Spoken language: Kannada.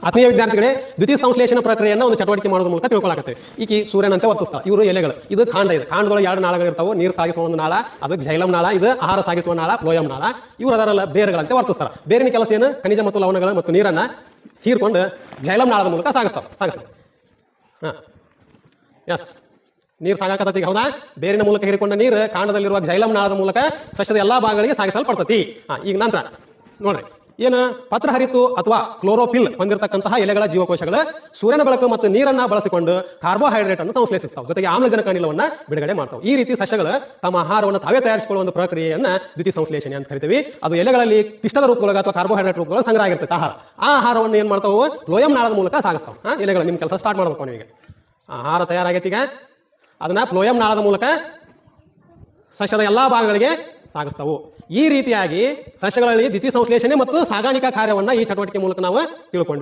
ಆತ್ಮೀಯ ವಿದ್ಯಾರ್ಥಿಗಳೇ, ದ್ವಿತೀಯ ಸಂಶ್ಲೇಷಣ ಪ್ರಕ್ರಿಯೆಯನ್ನು ಒಂದು ಚಟುವಟಿಕೆ ಮಾಡೋದ್ರ ಮೂಲಕ ತಿಳ್ಕೊಳ್ಳಾಕತ್ತೆ. ಈಕಿ ಸೂರ್ಯನಂತೆ ವರ್ತಿಸ್ತಾವ. ಇವರು ಎಲೆಗಳು. ಇದು ಕಾಂಡ ಇದೆ. ಕಾಂಡದೊಳಗೆ ಎರಡು ನಾಳಗಳು ಇರ್ತಾವೆ. ನೀರು ಸಾಗಿಸುವ ಒಂದು ನಾಳ, ಅದು ಝೈಲಂ ನಾಳ. ಇದು ಆಹಾರ ಸಾಗಿಸುವ ನಾಳ, ಫ್ಲೋಯಂ ನಾಳ. ಇವರು ಅದರಲ್ಲ ಬೇರುಗಳಂತೆ ವರ್ತಿಸ್ತಾರೆ. ಬೇರಿನ ಕೆಲಸ ಏನು? ಖನಿಜ ಮತ್ತು ಲವಣಗಳು ಮತ್ತು ನೀರನ್ನ ಹೀರ್ಕೊಂಡು ಝೈಲಂ ನಾಳದ ಮೂಲಕ ಸಾಗಿಸ್ತಾವೆ. ಎಸ್, ನೀರು ಸಾಗಾಕತ್ತೈತಿ, ಹೌದಾ? ಬೇರಿನ ಮೂಲಕ ಹೀರಿಕೊಂಡ ನೀರು ಕಾಂಡದಲ್ಲಿರುವ ಝೈಲಂ ನಾಳದ ಮೂಲಕ ಸಸ್ಯದ ಎಲ್ಲಾ ಭಾಗಗಳಿಗೆ ಸಾಗಿಸಲ್ಪಡ್ತತಿ. ಈಗ ನಂತರ ನೋಡ್ರಿ, ಏನು ಪತ್ರ ಹರಿತು ಅಥವಾ ಕ್ಲೋರೋಫಿಲ್ ಹೊಂದಿರತಕ್ಕಂತಹ ಎಲೆಗಳ ಜೀವಕೋಶಗಳು ಸೂರ್ಯನ ಬೆಳಕು ಮತ್ತು ನೀರನ್ನ ಬಳಸಿಕೊಂಡು ಕಾರ್ಬೋಹೈಡ್ರೇಟ್ ಅನ್ನು ಸಂಶ್ಲೇಷಿಸ್ತಾವೆ, ಜೊತೆಗೆ ಆಮ್ಲಜನಕ ಅನಿಲವನ್ನ ಬಿಡುಗಡೆ ಮಾಡ್ತಾವೆ. ಈ ರೀತಿ ಸಸ್ಯಗಳು ತಮ್ಮ ಆಹಾರವನ್ನು ತಾವೇ ತಯಾರಿಸಿಕೊಳ್ಳುವ ಒಂದು ಪ್ರಕ್ರಿಯೆಯನ್ನ ದ್ವಿತೀಯ ಸಂಶ್ಲೇಷಣೆ ಅಂತ ಕರಿತೀವಿ. ಅದು ಎಲೆಗಳಲ್ಲಿ ಪಿಷ್ಟದ ರೂಪದೊಳಗೆ ಅಥವಾ ಕಾರ್ಬೋಹೈಡ್ರೇಟ್ ರೂಪದೊಳಗೆ ಸಂಗ್ರಹ ಆಗಿರ್ತೈತೆ ಆಹಾರ. ಆ ಆಹಾರವನ್ನು ಏನ್ ಮಾಡ್ತಾವೆ? ಫ್ಲೋಯಂ ನಾಳದ ಮೂಲಕ ಸಾಗಿಸ್ತಾವೆ. ಎಲೆಗಳು ನಿಮ್ಮ ಕೆಲಸ ಸ್ಟಾರ್ಟ್ ಮಾಡ್ಬೇಕು. ನೀವೀಗ ಆಹಾರ ತಯಾರಾಗೈತಿ, ಈಗ ಅದನ್ನ ಫ್ಲೋಯಂ ನಾಳದ ಮೂಲಕ ಸಸ್ಯದ ಎಲ್ಲಾ ಭಾಗಗಳಿಗೆ ಸಾಗಿಸ್ತಾವು. ಈ ರೀತಿಯಾಗಿ ಸಸ್ಯಗಳಲ್ಲಿ ದ್ವಿತೀಯ ಸಂಶ್ಲೇಷಣೆ ಮತ್ತು ಸಾಗಾಣಿಕಾ ಕಾರ್ಯವನ್ನ ಈ ಚಟುವಟಿಕೆ ಮೂಲಕ ನಾವು ತಿಳ್ಕೊಂಡ್ವಿ.